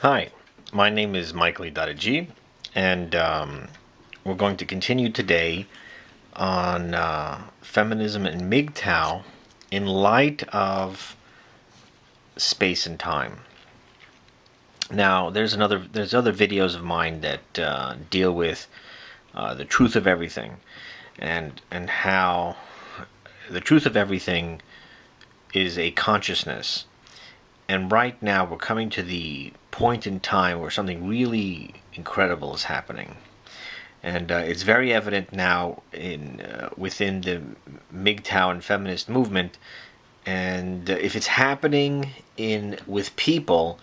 Hi, my name is Michael.G, and we're going to continue today on feminism and MGTOW in light of space and time. Now, there's other videos of mine that deal with the truth of everything, and how the truth of everything is a consciousness. And right now, we're coming to the point in time where something really incredible is happening, and it's very evident now in within the MGTOW and feminist movement. And if it's happening in with people,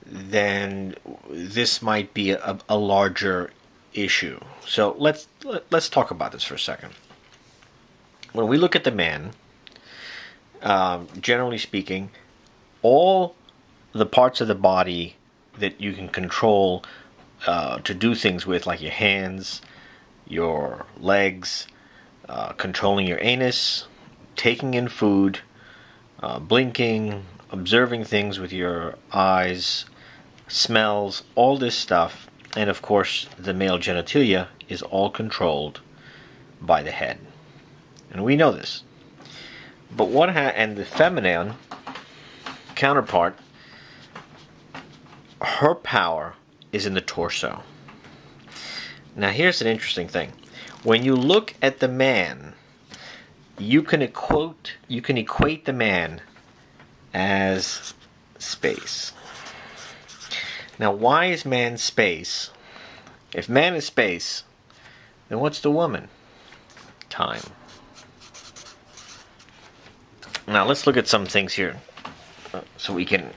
then this might be a larger issue. So let's talk about this for a second. When we look at the man, generally speaking, all the parts of the body that you can control to do things with, like your hands, your legs, controlling your anus, taking in food, blinking, observing things with your eyes, smells, all this stuff, and of course the male genitalia is all controlled by the head. And we know this. But and the feminine counterpart, her power is in the torso. Now here's an interesting thing. When you look at the man, you can equate the man as space. Now, why is man space? If man is space, then what's the woman? Time. Now let's look at some things here so we can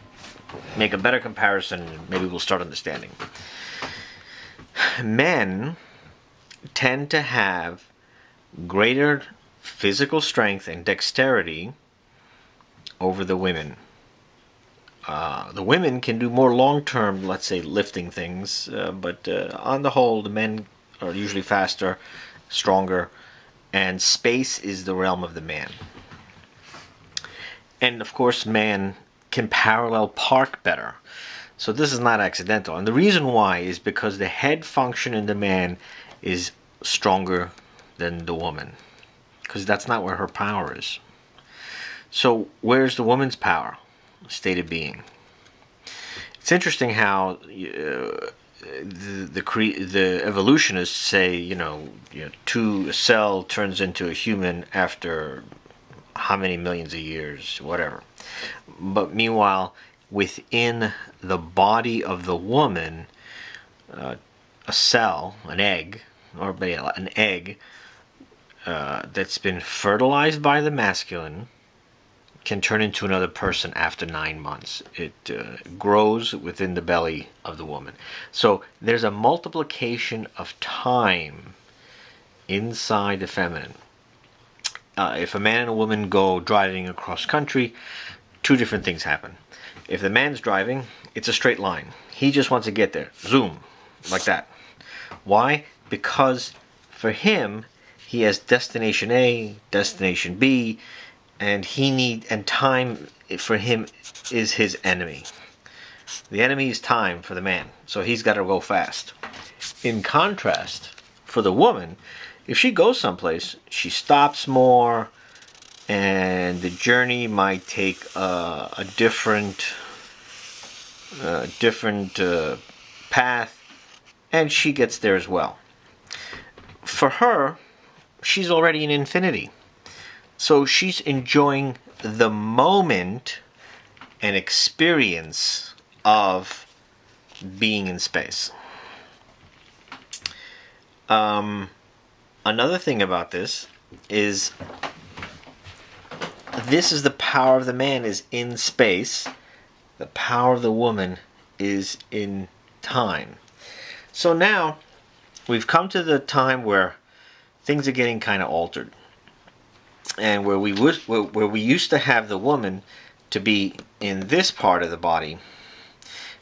make a better comparison, and maybe we'll start understanding. Men tend to have greater physical strength and dexterity over the women. The women can do more long-term, let's say, lifting things, but on the whole, the men are usually faster, stronger, and space is the realm of the man. And of course, man can parallel park better. So this is not accidental. And the reason why is because the head function in the man is stronger than the woman, because that's not where her power is. So where's the woman's power? State of being. It's interesting how the evolutionists say, a cell turns into a human after how many millions of years, whatever. But meanwhile, within the body of the woman, a cell, an egg, that's been fertilized by the masculine can turn into another person after 9 months. It grows within the belly of the woman. So there's a multiplication of time inside the feminine. If a man and a woman go driving across country, two different things happen. If the man's driving, it's a straight line. He just wants to get there. Zoom. Like that. Why? Because for him, he has destination A, destination B, and time for him is his enemy. The enemy is time for the man, so he's got to go fast. In contrast, for the woman, if she goes someplace, she stops more, and the journey might take a different path, and she gets there as well. For her, she's already in infinity. So she's enjoying the moment and experience of being in space. Another thing about this is the power of the man is in space. The power of the woman is in time. So now we've come to the time where things are getting kind of altered. And where we used to have the woman to be in this part of the body,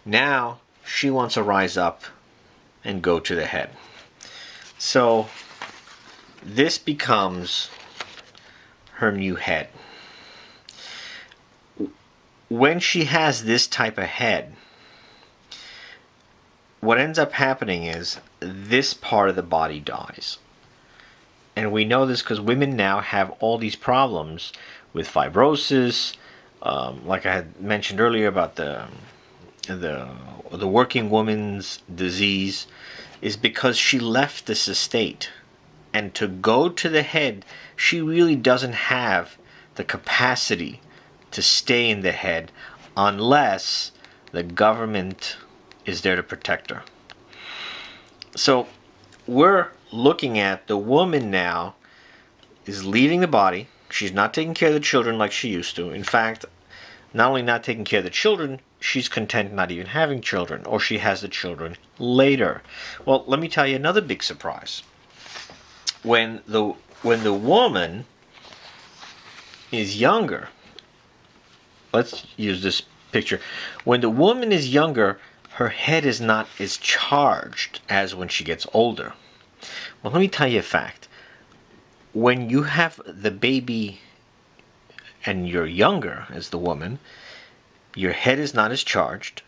now she wants to rise up and go to the head. So this becomes her new head. When she has this type of head, what ends up happening is this part of the body dies. And we know this because women now have all these problems with fibrosis, like I had mentioned earlier about the working woman's disease, is because she left this estate. And to go to the head, she really doesn't have the capacity to stay in the head unless the government is there to protect her. So we're looking at the woman now is leaving the body. She's not taking care of the children like she used to. In fact, not only not taking care of the children, she's content not even having children, or she has the children later. Well, let me tell you another big surprise. When the woman is younger, let's use this picture. When the woman is younger, her head is not as charged as when she gets older. Well, let me tell you a fact. When you have the baby and you're younger as the woman, your head is not as charged,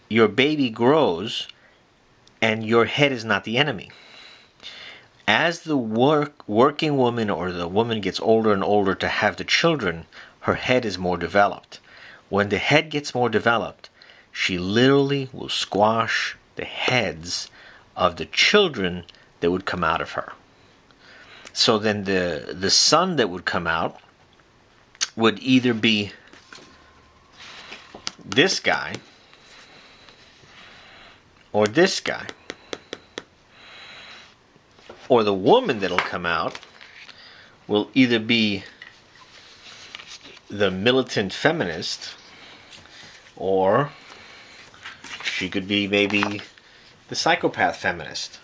your baby grows, and your head is not the enemy. As the working woman or the woman gets older and older to have the children, her head is more developed. When the head gets more developed, she literally will squash the heads of the children that would come out of her. So then the son that would come out would either be this guy or this guy. Or the woman that'll come out will either be the militant feminist, or she could be maybe the psychopath feminist.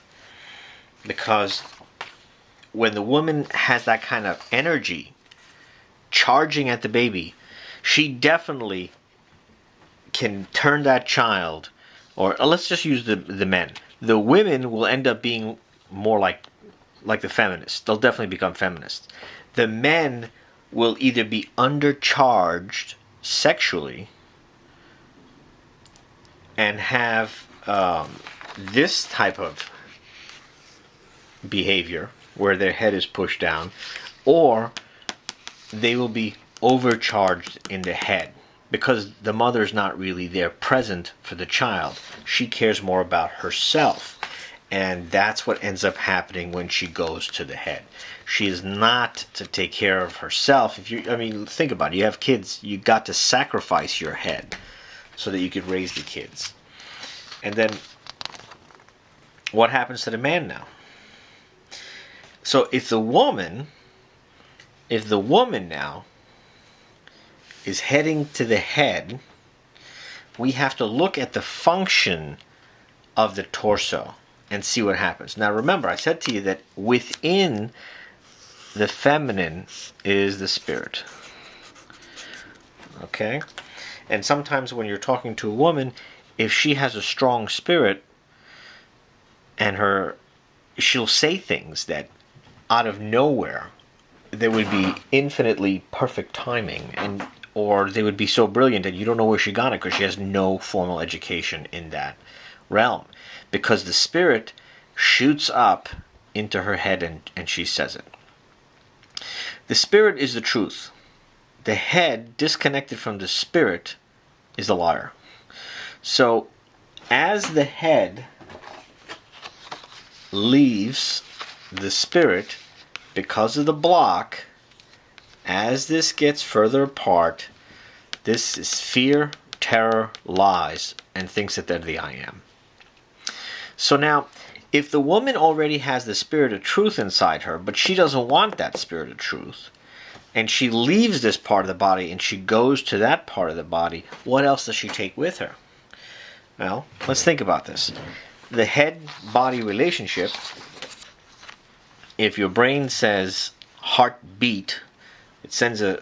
Because when the woman has that kind of energy charging at the baby, she definitely can turn that child, or let's just use the men. The women will end up being more like the feminists. They'll definitely become feminists. The men will either be undercharged sexually and have this type of behavior where their head is pushed down, or they will be overcharged in the head because the mother's not really there present for the child. She cares more about herself. And that's what ends up happening when she goes to the head. She is not to take care of herself. Think about it. You have kids. You got to sacrifice your head so that you could raise the kids. And then what happens to the man now? So if the woman now is heading to the head, we have to look at the function of the torso and see what happens. Now remember, I said to you that within the feminine is the spirit. Okay? And sometimes when you're talking to a woman, if she has a strong spirit, and she'll say things that out of nowhere, there would be infinitely perfect timing, or they would be so brilliant that you don't know where she got it because she has no formal education in that realm. Because the spirit shoots up into her head and she says it. The spirit is the truth. The head, disconnected from the spirit, is a liar. So, as the head leaves the spirit, because of the block, as this gets further apart, this is fear, terror, lies, and thinks that they're the I am. So now, if the woman already has the spirit of truth inside her, but she doesn't want that spirit of truth, and she leaves this part of the body and she goes to that part of the body, what else does she take with her? Well, let's think about this. The head-body relationship, if your brain says heartbeat, it sends a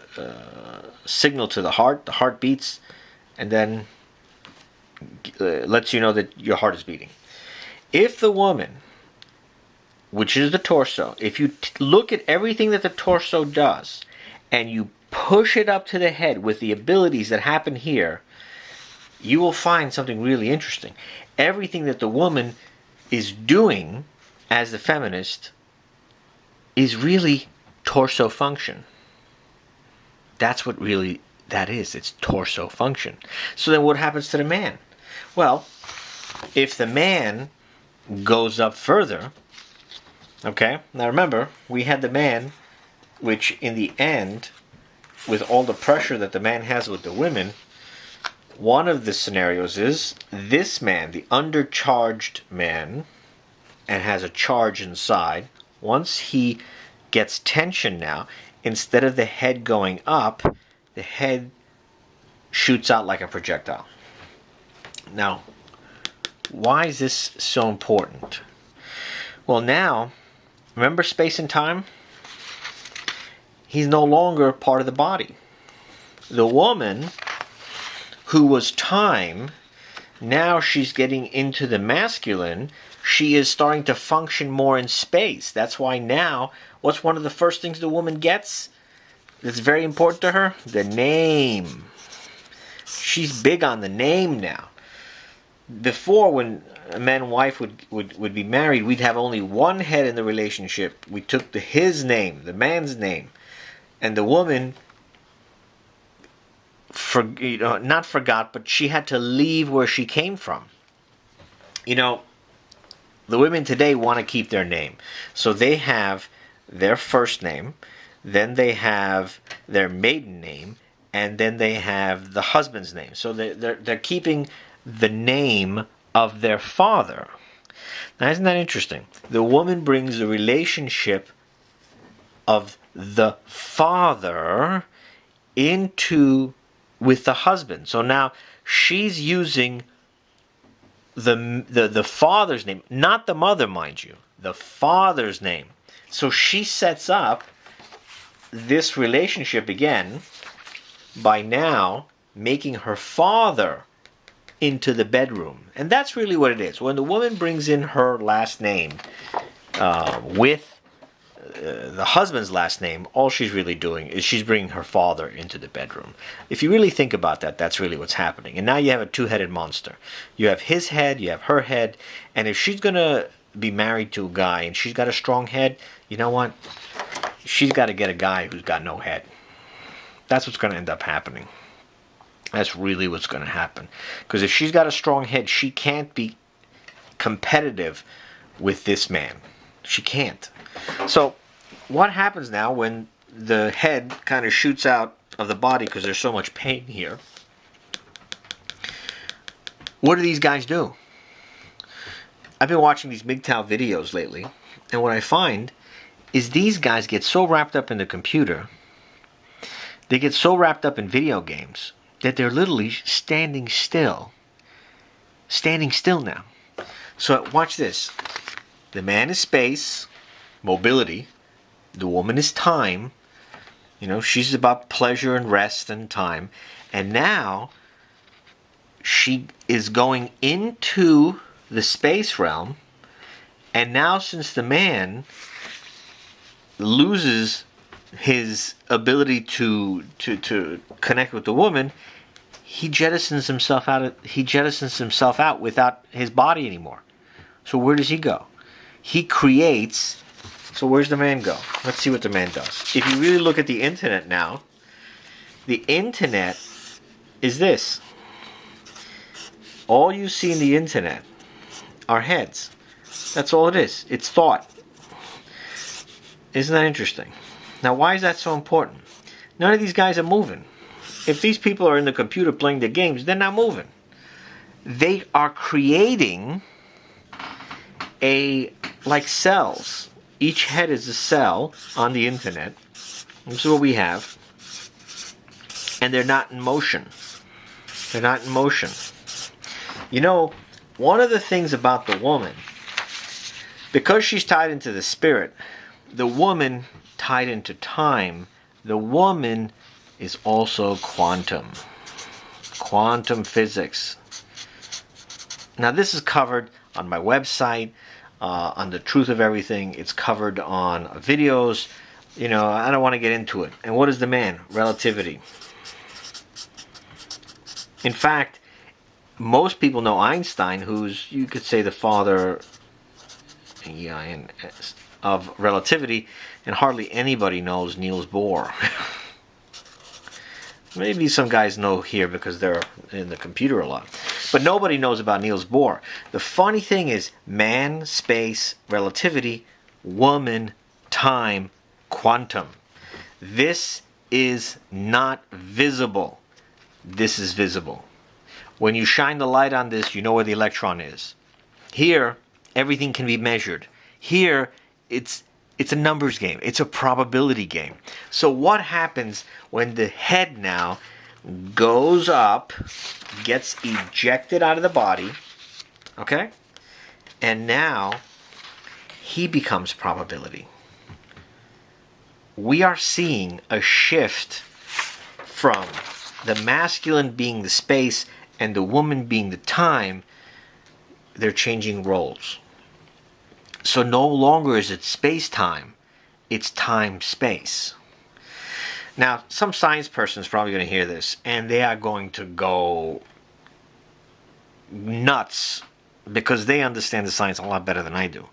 signal to the heart beats, and then lets you know that your heart is beating. If the woman, which is the torso, if you look at everything that the torso does, and you push it up to the head with the abilities that happen here, you will find something really interesting. Everything that the woman is doing as the feminist is really torso function. That's what really that is. It's torso function. So then what happens to the man? Well, if the man goes up further, okay, now remember, we had the man, which in the end, with all the pressure that the man has with the women, one of the scenarios is this man, the undercharged man, and has a charge inside, once he gets tension now, instead of the head going up, the head shoots out like a projectile. Now, why is this so important? Well, now, remember space and time? He's no longer part of the body. The woman, who was time, now she's getting into the masculine. She is starting to function more in space. That's why now, what's one of the first things the woman gets that's very important to her? The name. She's big on the name now. Before, when a man and wife would be married, we'd have only one head in the relationship. We took his name, the man's name. And the woman, not forgot, but she had to leave where she came from. The women today want to keep their name. So they have their first name, then they have their maiden name, and then they have the husband's name. So they're keeping the name of their father. Now, isn't that interesting? The woman brings the relationship of the father with the husband. So now she's using the father's name, not the mother, mind you, the father's name. So she sets up this relationship again by now making her father into the bedroom. And that's really what it is. When the woman brings in her last name with the husband's last name, all she's really doing is she's bringing her father into the bedroom. If you really think about that, that's really what's happening. And now you have a two-headed monster. You have his head, you have her head, and if she's going to be married to a guy and she's got a strong head, you know what? She's got to get a guy who's got no head. That's what's going to end up happening. That's really what's going to happen. Because if she's got a strong head, she can't be competitive with this man. She can't. So what happens now when the head kind of shoots out of the body because there's so much pain here? What do these guys do? I've been watching these MGTOW videos lately, and what I find is these guys get so wrapped up in the computer, they get so wrapped up in video games, that they're literally standing still. Standing still now. So watch this. The man is space, mobility. The woman is time. She's about pleasure and rest and time. And now she is going into the space realm. And now since the man loses his ability to connect with the woman, he jettisons himself out without his body anymore. So where does he go? He creates. So where's the man go? Let's see what the man does. If you really look at the internet now, the internet is this. All you see in the internet are heads. That's all it is. It's thought. Isn't that interesting? Now, why is that so important? None of these guys are moving. If these people are in the computer playing the games, they're not moving. They are creating like cells. Each head is a cell on the internet. This is what we have. And they're not in motion. They're not in motion. One of the things about the woman, because she's tied into the spirit, the woman tied into time, the woman is also quantum physics. Now this is covered on my website, on The Truth of Everything. It's covered on videos. I don't want to get into it. And what is the man? Relativity. In fact, most people know Einstein, who's, you could say, the father of relativity, and hardly anybody knows Niels Bohr. Maybe some guys know here because they're in the computer a lot. But nobody knows about Niels Bohr. The funny thing is, man, space, relativity, woman, time, quantum. This is not visible. This is visible. When you shine the light on this, you know where the electron is. Here, everything can be measured. Here, it's a numbers game. It's a probability game. So what happens when the head now goes up, gets ejected out of the body, okay? And now he becomes probability. We are seeing a shift from the masculine being the space and the woman being the time. They're changing roles. So no longer is it space-time, it's time-space. Now, some science person is probably going to hear this, and they are going to go nuts because they understand the science a lot better than I do,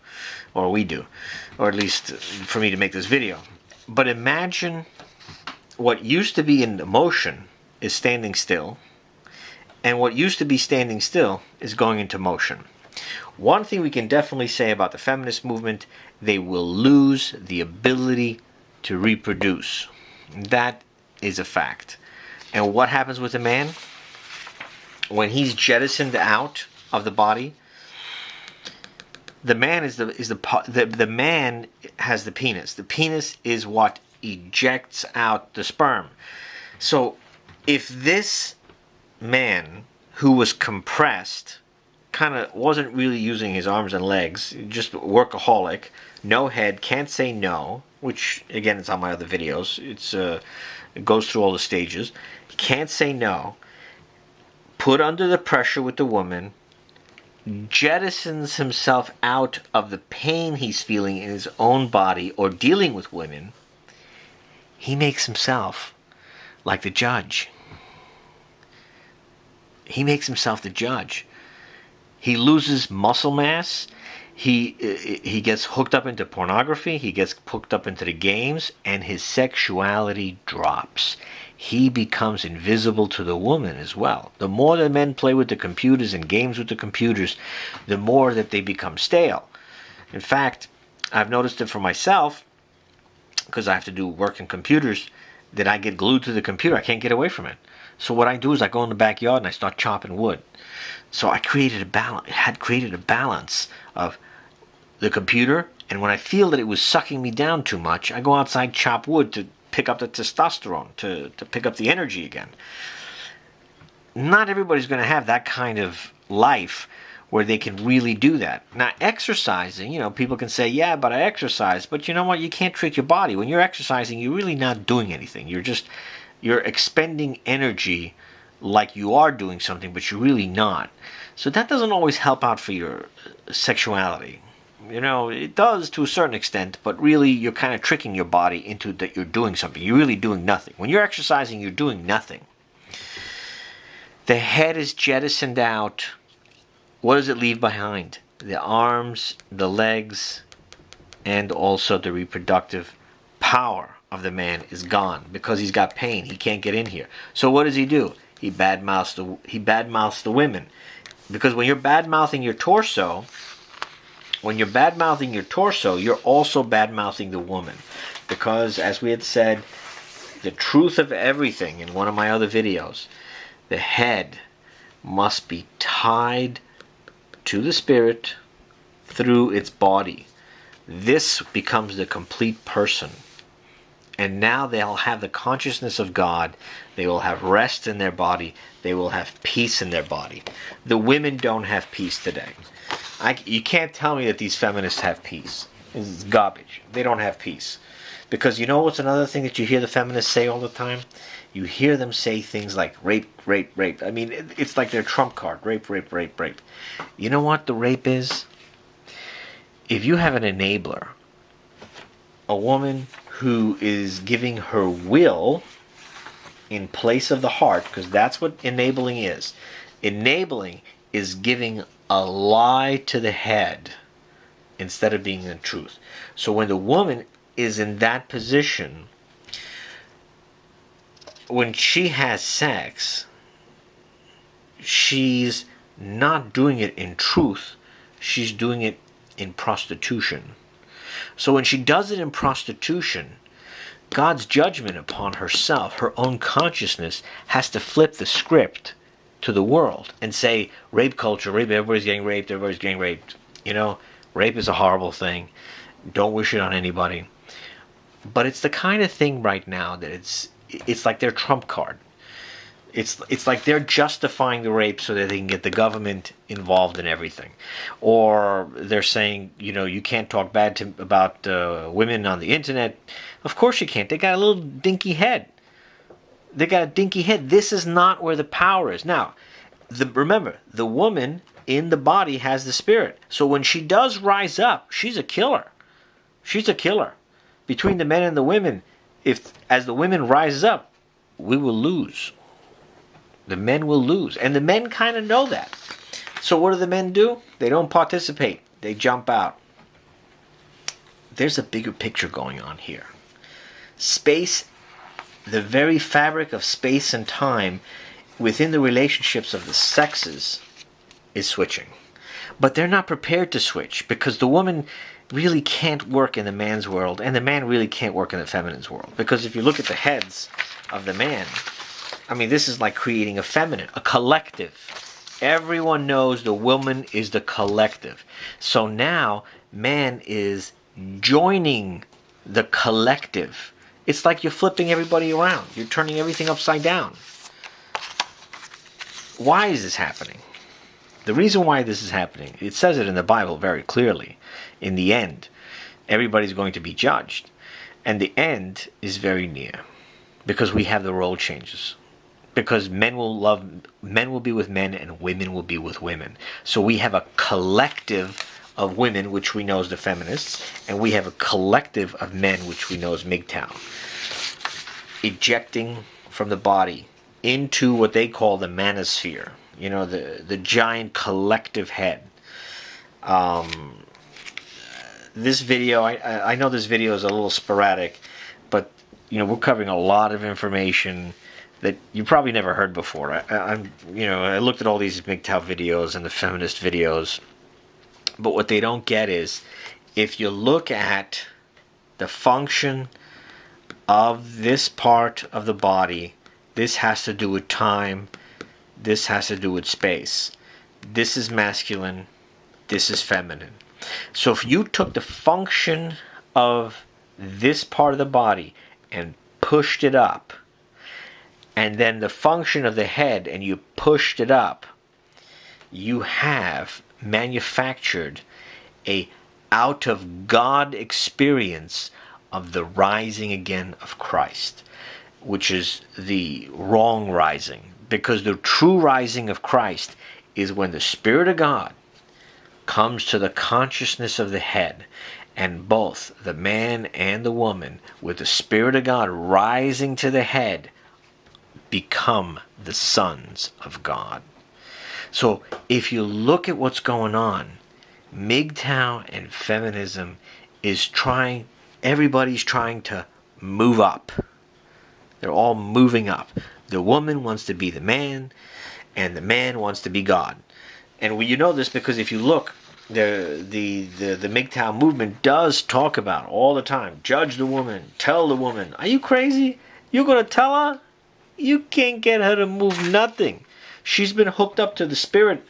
or we do, or at least for me to make this video. But imagine what used to be in motion is standing still, and what used to be standing still is going into motion. One thing we can definitely say about the feminist movement, they will lose the ability to reproduce. That is a fact. And what happens with a man? When he's jettisoned out of the body, the man the man has the penis. The penis is what ejects out the sperm. So if this man who was compressed, kind of wasn't really using his arms and legs, just workaholic, no head, can't say no, which again it's on my other videos, it goes through all the stages, can't say no, put under the pressure with the woman, jettisons himself out of the pain he's feeling in his own body or dealing with women, he makes himself like the judge. He makes himself the judge. He loses muscle mass. He gets hooked up into pornography. He gets hooked up into the games, and his sexuality drops. He becomes invisible to the woman as well. The more the men play with the computers and games with the computers, the more that they become stale. In fact, I've noticed it for myself, because I have to do work in computers, that I get glued to the computer. I can't get away from it. So what I do is I go in the backyard and I start chopping wood. So I created a balance of the computer, and when I feel that it was sucking me down too much, I go outside, chop wood to pick up the testosterone, to pick up the energy again. Not everybody's going to have that kind of life where they can really do that. Now, exercising, people can say, yeah, but I exercise. But you know what? You can't trick your body. When you're exercising, you're really not doing anything. You're expending energy like you are doing something, but you're really not. So that doesn't always help out for your sexuality. It does to a certain extent, but really you're kind of tricking your body into that you're doing something. You're really doing nothing. When you're exercising, you're doing nothing. The head is jettisoned out. What does it leave behind? The arms, the legs, and also the reproductive power of the man is gone because he's got pain. He can't get in here. So what does he do? He badmouths the women. Because when you're bad-mouthing your torso, you're also bad-mouthing the woman. Because, as we had said, the truth of everything in one of my other videos, the head must be tied to the spirit through its body. This becomes the complete person. And now they'll have the consciousness of God. They will have rest in their body. They will have peace in their body. The women don't have peace today. You can't tell me that these feminists have peace. It's garbage. They don't have peace. Because you know what's another thing that you hear the feminists say all the time? You hear them say things like rape, rape, rape. I mean, it's like their trump card. Rape, rape, rape, rape. You know what the rape is? If you have an enabler, a woman who is giving her will in place of the heart, because that's what enabling is. Enabling is giving a lie to the head instead of being the truth. So when the woman is in that position, when she has sex, she's not doing it in truth, she's doing it in prostitution. So when she does it in prostitution, God's judgment upon herself, her own consciousness, has to flip the script to the world and say, rape culture, rape, everybody's getting raped, everybody's getting raped. You know, rape is a horrible thing. Don't wish it on anybody. But it's the kind of thing right now that it's like their trump card. It's like they're justifying the rape so that they can get the government involved in everything. Or they're saying, you know, you can't talk bad about women on the internet. Of course you can't. They got a little dinky head. They got a dinky head. This is not where the power is. Now, remember, the woman in the body has the spirit. So when she does rise up, she's a killer. She's a killer. Between the men and the women, as the women rises up, we will lose. The men will lose. And the men kind of know that. So what do the men do? They don't participate. They jump out. There's a bigger picture going on here. Space, the very fabric of space and time within the relationships of the sexes is switching. But they're not prepared to switch because the woman really can't work in the man's world and the man really can't work in the feminine's world. Because if you look at the heads of the man, I mean, this is like creating a feminine, a collective. Everyone knows the woman is the collective. So now man is joining the collective. It's like you're flipping everybody around. You're turning everything upside down. Why is this happening? The reason why this is happening, it says it in the Bible very clearly. In the end, everybody's going to be judged. And the end is very near. Because we have the role changes. Because men will be with men and women will be with women. So we have a collective of women, which we know as the feminists, and we have a collective of men, which we know as MGTOW, ejecting from the body into what they call the manosphere, you know, the giant collective head. This video, I know this video is a little sporadic, but you know, we're covering a lot of information that you probably never heard before. I looked at all these MGTOW videos and the feminist videos, but what they don't get is, if you look at the function of this part of the body, this has to do with time, this has to do with space. This is masculine, this is feminine. So if you took the function of this part of the body and pushed it up, and then the function of the head and you pushed it up, you have manufactured a out of God experience of the rising again of Christ, which is the wrong rising. Because the true rising of Christ is when the Spirit of God comes to the consciousness of the head, and both the man and the woman, with the Spirit of God rising to the head, become the sons of God. So if you look at what's going on, MGTOW and feminism is everybody's trying to move up. They're all moving up. The woman wants to be the man, and the man wants to be God. And you know this because if you look, the MGTOW movement does talk about all the time, judge the woman, tell the woman. Are you crazy? You're going to tell her? You can't get her to move nothing. She's been hooked up to the Spirit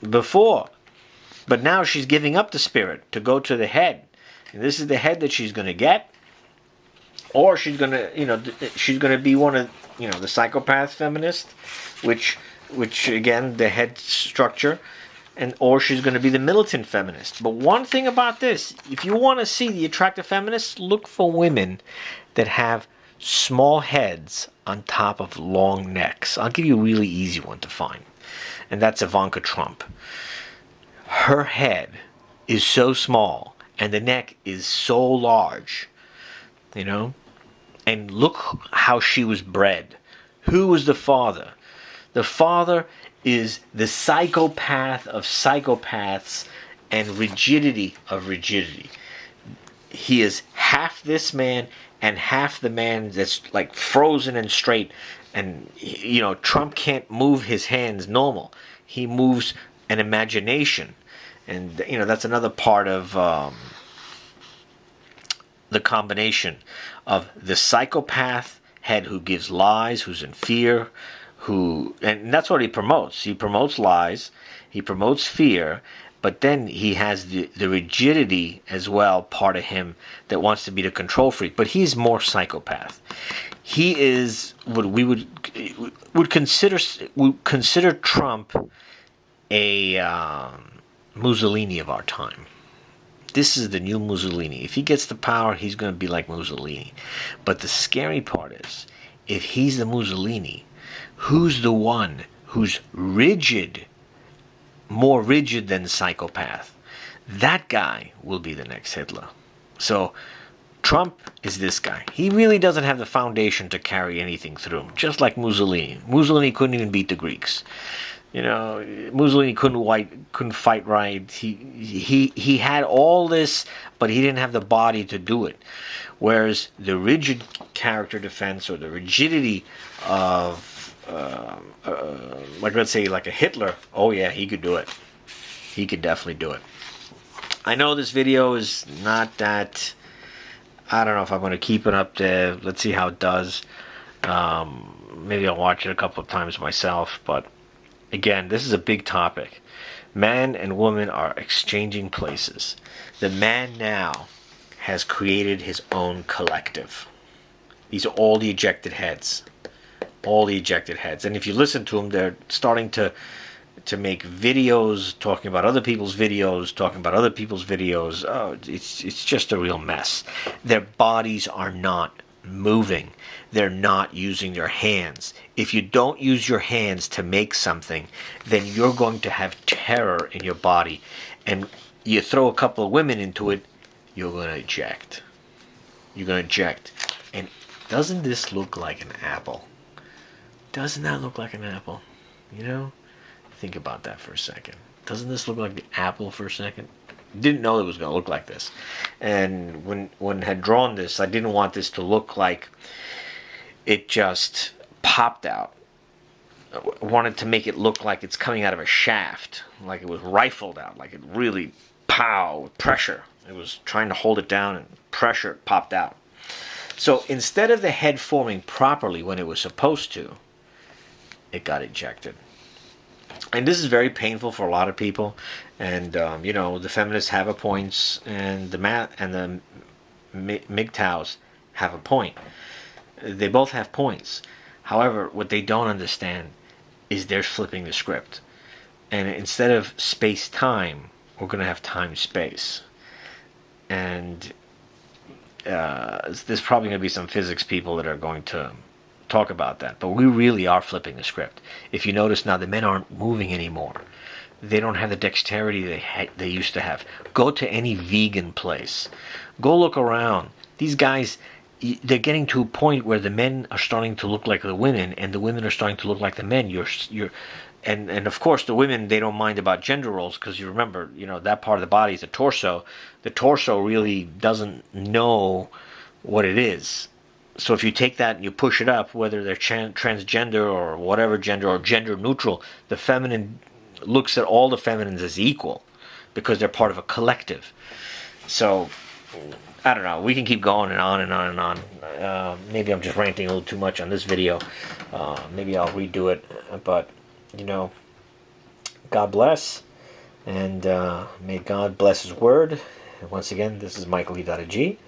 before. But now she's giving up the Spirit to go to the head. And this is the head that she's going to get. Or she's going to be one of, the psychopath feminist, which again, the head structure. Or she's going to be the militant feminist. But one thing about this, if you want to see the attractive feminists, look for women that have small heads on top of long necks. I'll give you a really easy one to find. And that's Ivanka Trump. Her head is so small and the neck is so large, and look how she was bred. Who was the father? The father is the psychopath of psychopaths and rigidity of rigidity. He is half this man and half the man that's like frozen and straight. And, Trump can't move his hands normal. He moves an imagination. And, that's another part of the combination of the psychopath head who gives lies, who's in fear, and that's what he promotes. He promotes lies, he promotes fear, but then he has the rigidity as well, part of him that wants to be the control freak. But he's more psychopath. He is what we would consider Trump a Mussolini of our time. This is the new Mussolini. If he gets the power, he's going to be like Mussolini. But the scary part is, if he's the Mussolini, who's the one who's rigid, more rigid than psychopath? That guy will be the next Hitler. So Trump is this guy. He really doesn't have the foundation to carry anything through, just like Mussolini. Mussolini couldn't even beat the Greeks. Mussolini couldn't fight right. He had all this, but he didn't have the body to do it. Whereas the rigid character defense, or the rigidity of, like, let's say, like a Hitler, oh yeah, he could do it. He could definitely do it. I know this video is not that, I don't know if I'm going to keep it up there. Let's see how it does. Maybe I'll watch it a couple of times myself, but again, this is a big topic. Man and woman are exchanging places. The man now has created his own collective. These are all the ejected heads. All the ejected heads. And if you listen to them, they're starting to make videos talking about other people's videos, Oh, it's just a real mess. Their bodies are not moving. They're not using their hands. If you don't use your hands to make something, then you're going to have terror in your body. And you throw a couple of women into it, you're going to eject. You're going to eject. And doesn't this look like an apple? Doesn't that look like an apple? Think about that for a second. Doesn't this look like the apple for a second? Didn't know it was going to look like this. And when I had drawn this, I didn't want this to look like it just popped out. I wanted to make it look like it's coming out of a shaft, like it was rifled out, like it really, pow, pressure. It was trying to hold it down, and pressure popped out. So instead of the head forming properly when it was supposed to, it got ejected. And this is very painful for a lot of people. And, the feminists have a point, and the MGTOWs have a point. They both have points. However, what they don't understand is they're flipping the script. And instead of space-time, we're going to have time-space. And there's probably going to be some physics people that are going to talk about that. But we really are flipping the script. If you notice now, the men aren't moving anymore. They don't have the dexterity they used to have. Go to any vegan place. Go look around. These guys, they're getting to a point where the men are starting to look like the women, and the women are starting to look like the men. And of course, the women, they don't mind about gender roles, because you remember, that part of the body is the torso. The torso really doesn't know what it is. So if you take that and you push it up, whether they're transgender or whatever gender, or gender neutral, the feminine looks at all the feminines as equal, because they're part of a collective. So, I don't know. We can keep going and on and on and on. Maybe I'm just ranting a little too much on this video. Maybe I'll redo it. But, God bless. And may God bless His word. And once again, this is Michael E. G.